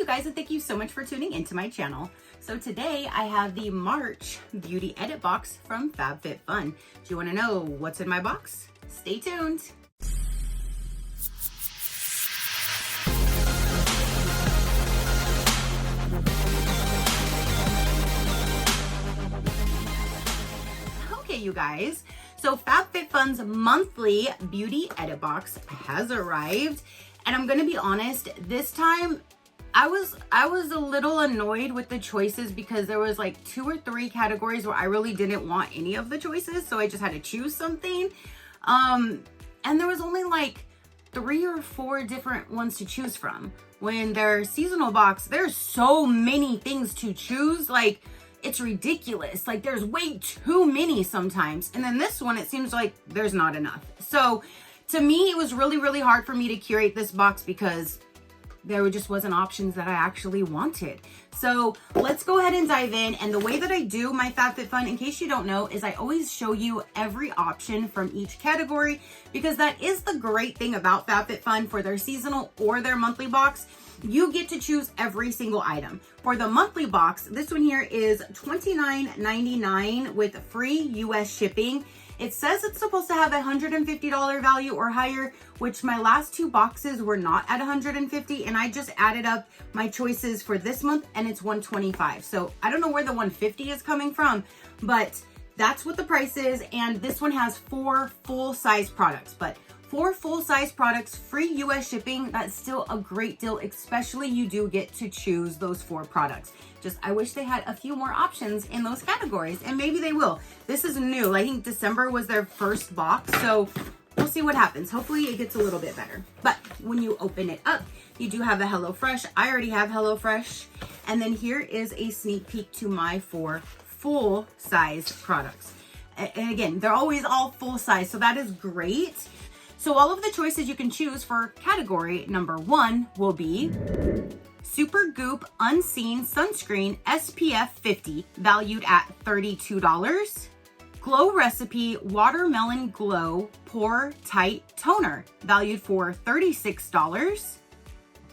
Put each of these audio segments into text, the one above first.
guys, and thank you so much for tuning into my channel. So today I have the March Beauty Edit box from FabFitFun. Do you want to know what's in my box? Stay tuned. Okay, you guys. So FabFitFun's monthly beauty edit box has arrived, and I'm gonna be honest, this time I was a little annoyed with the choices because there was like 2 or 3 categories where I really didn't want any of the choices, so I just had to choose something. And there was only like 3 or 4 different ones to choose from. When their seasonal box, there's so many things to choose, like it's ridiculous. Like there's way too many sometimes. And then this one, it seems like there's not enough. So to me, it was really hard for me to curate this box because there just wasn't options that I actually wanted. So let's go ahead and dive in. And the way that I do my FabFitFun, in case you don't know, is I always show you every option from each category, because that is the great thing about FabFitFun. For their seasonal or their monthly box, you get to choose every single item. For the monthly box, this one here is $29.99 with free US shipping. It says it's supposed to have a $150 value or higher, which my last 2 boxes were not at $150, and I just added up my choices for this month and it's $125. So I don't know where the $150 is coming from, but that's what the price is. And this one has 4 full-size products, but 4 full-size products, free US shipping. That's still a great deal, especially you do get to choose those 4 products. Just, I wish they had a few more options in those categories, and maybe they will. This is new. I think December was their first box, so we'll see what happens. Hopefully it gets a little bit better. But when you open it up, you do have a HelloFresh. I already have HelloFresh. And then here is a sneak peek to my 4 full-size products. And again, they're always all full-size, so that is great. So all of the choices you can choose for category number 1 will be Super Goop Unseen Sunscreen SPF 50, valued at $32. Glow Recipe Watermelon Glow Pore Tight Toner, valued for $36.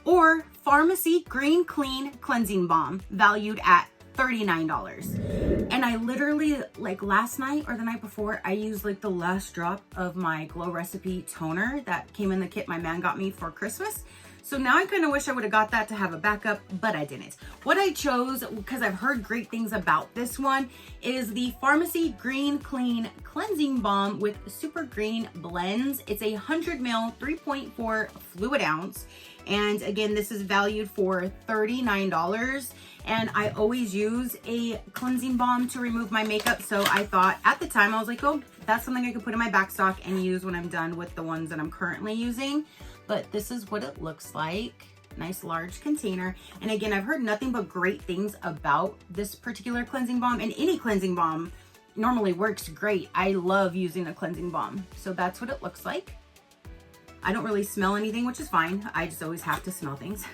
Or Pharmacy Green Clean Cleansing Balm, valued at $39. And I literally, like last night or the night before, I used like the last drop of my Glow Recipe toner that came in the kit my man got me for Christmas. So now I kind of wish I would have got that to have a backup, but I didn't. What I chose, because I've heard great things about this one, is the Pharmacy Green Clean Cleansing Balm with Super Green Blends. It's a 100 ml, 3.4 fluid ounce. And again, this is valued for $39. And I always use a cleansing balm to remove my makeup. So I thought at the time, I was like, oh, that's something I could put in my back stock and use when I'm done with the ones that I'm currently using. But this is what it looks like. Nice large container. And again, I've heard nothing but great things about this particular cleansing balm, and any cleansing balm normally works great. I love using a cleansing balm. So that's what it looks like. I don't really smell anything, which is fine. I just always have to smell things.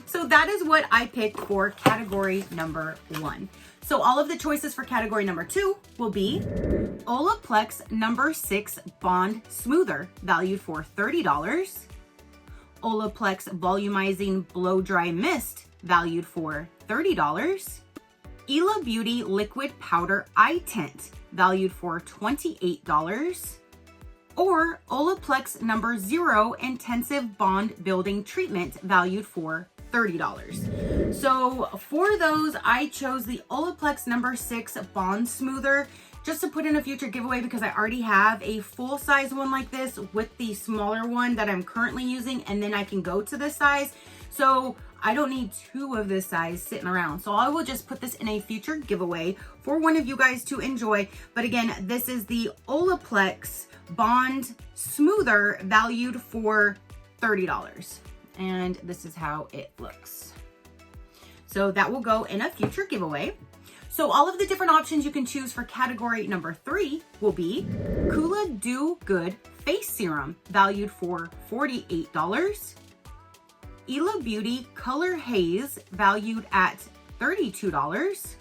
So that is what I picked for category number 1. So all of the choices for category number 2 will be Olaplex number 6 Bond Smoother, valued for $30. Olaplex Volumizing Blow Dry Mist, valued for $30. Ela Beauty Liquid Powder Eye Tint, valued for $28. Or Olaplex number 0 Intensive Bond Building Treatment, valued for $30. So for those, I chose the Olaplex number 6 Bond Smoother just to put in a future giveaway, because I already have a full size one like this with the smaller one that I'm currently using, and then I can go to this size. So I don't need 2 of this size sitting around. So I will just put this in a future giveaway for one of you guys to enjoy. But again, this is the Olaplex Bond Smoother, valued for $30. And this is how it looks. So that will go in a future giveaway. So all of the different options you can choose for category number 3 will be Kula Do Good Face Serum, valued for $48. Ela Beauty Color Haze, valued at $32.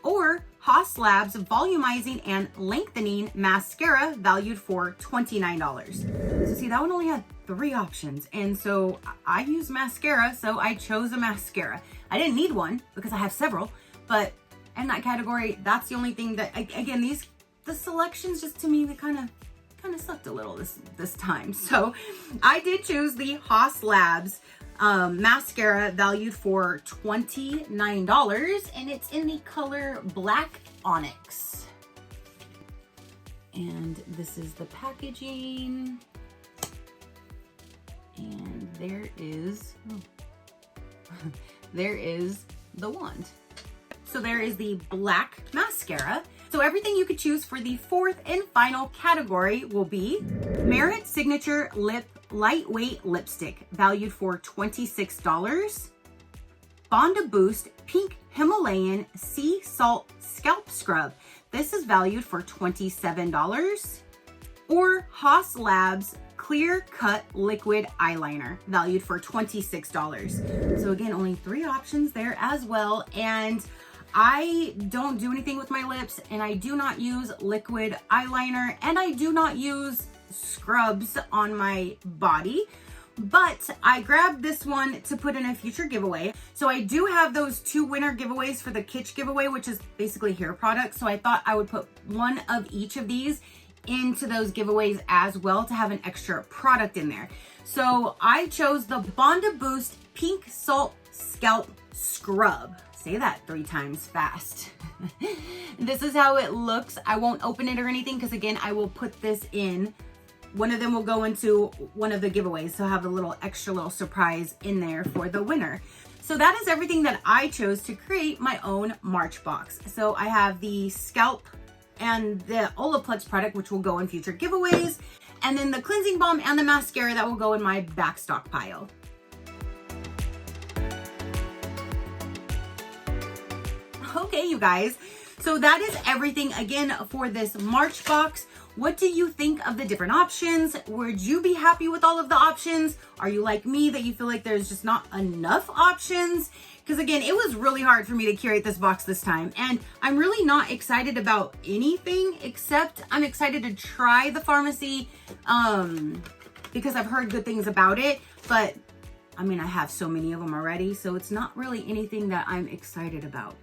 Or Haas Labs Volumizing and Lengthening Mascara, valued for $29. So see, that one only had 3 options. And so I use mascara, so I chose a mascara. I didn't need one because I have several, but in that category, that's the only thing that, again, the selections just to me, they kind of sucked a little this time. So I did choose the Haas Labs mascara, valued for $29, and it's in the color Black Onyx. And this is the packaging. And there is the wand. So there is the black mascara. So everything you could choose for the 4th and final category will be Merit Signature Lip Lightweight Lipstick, valued for $26. Bonda Boost Pink Himalayan Sea Salt Scalp Scrub. This is valued for $27. Or Haas Labs Clear Cut Liquid Eyeliner, valued for $26. So again, only 3 options there as well. And I don't do anything with my lips, and I do not use liquid eyeliner, and I do not use scrubs on my body, but I grabbed this one to put in a future giveaway. So I do have those 2 winner giveaways for the Kitsch giveaway, which is basically hair products. So I thought I would put one of each of these into those giveaways as well to have an extra product in there. So I chose the Bonda Boost Pink Salt Scalp Scrub. Say that 3 times fast. This is how it looks. I won't open it or anything because, again, I will put this in. One of them will go into one of the giveaways, so I'll have a little extra little surprise in there for the winner. So that is everything that I chose to create my own March box. So I have the scalp and the Olaplex product, which will go in future giveaways, and then the cleansing balm and the mascara that will go in my back stockpile. Okay, you guys, so that is everything again for this March box. What do you think of the different options? Would you be happy with all of the options? Are you like me that you feel like there's just not enough options? Because again, it was really hard for me to curate this box this time, and I'm really not excited about anything except I'm excited to try the pharmacy because I've heard good things about it, but I mean, I have so many of them already, so it's not really anything that I'm excited about.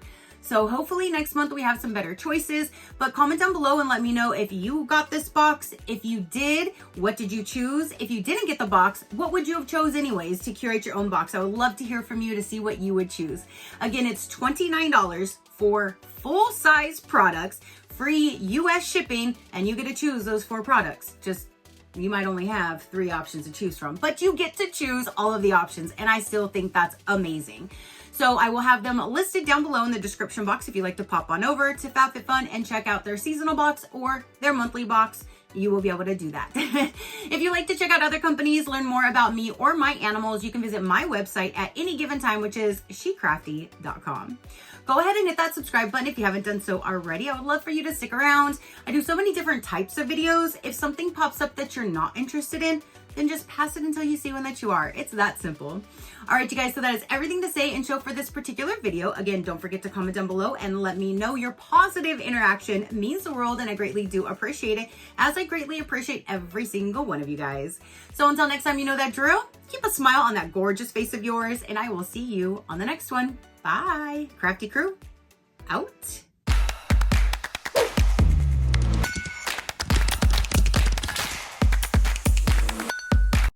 So hopefully next month we have some better choices, but comment down below and let me know if you got this box. If you did, what did you choose? If you didn't get the box, what would you have chose anyways to curate your own box? I would love to hear from you to see what you would choose. Again, it's $29 for full-size products, free US shipping, and you get to choose those 4 products. Just, you might only have 3 options to choose from, but you get to choose all of the options, and I still think that's amazing. So I will have them listed down below in the description box if you'd like to pop on over to FabFitFun and check out their seasonal box or their monthly box. You will be able to do that. If you'd like to check out other companies, learn more about me or my animals, you can visit my website at any given time, which is SheCrafty.com. Go ahead and hit that subscribe button if you haven't done so already. I would love for you to stick around. I do so many different types of videos. If something pops up that you're not interested in, then just pass it until you see one that you are. It's that simple. All right, you guys, so that is everything to say and show for this particular video. Again, don't forget to comment down below and let me know. Your positive interaction means the world, and I greatly do appreciate it, as I greatly appreciate every single one of you guys. So until next time, you know that drill. Keep a smile on that gorgeous face of yours, and I will see you on the next one. Bye. Crafty crew, out.